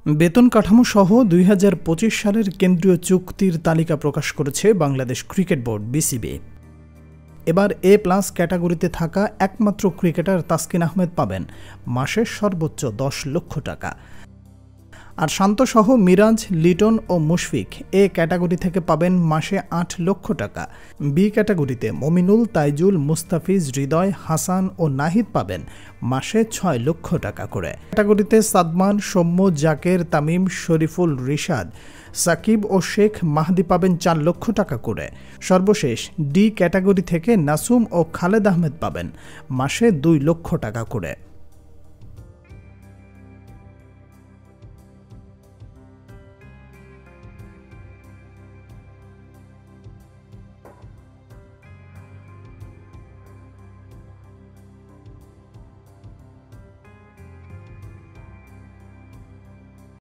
বেতন কাঠামো সহ ২০২৫ সালের কেন্দ্রীয় চুক্তির তালিকা প্রকাশ করেছে বাংলাদেশ ক্রিকেট বোর্ড বিসিবি। এবার A+ ক্যাটাগরিতে থাকা একমাত্র ক্রিকেটার তাসকিন আহমেদ পাবেন মাসে সর্বোচ্চ ১০ লক্ষ টাকা। আর শান্তসহ মিরাজ, লিটন ও মুশফিক এ ক্যাটাগরি থেকে পাবেন মাসে ৮ লক্ষ টাকা। বি ক্যাটাগরিতে মমিনুল, তাইজুল, মুস্তাফিজ, হৃদয়, হাসান ও নাহিদ পাবেন মাসে ৬ লক্ষ টাকা করে। ক্যাটাগরিতে সাদমান, সৌম্য, জাকের, তামিম, শরীফুল, রিশাদ, সাকিব ও শেখ মাহদি পাবেন ৪ লক্ষ টাকা করে। সর্বশেষ ডি ক্যাটাগরি থেকে নাসুম ও খালেদ আহমেদ পাবেন মাসে ২ লক্ষ টাকা করে।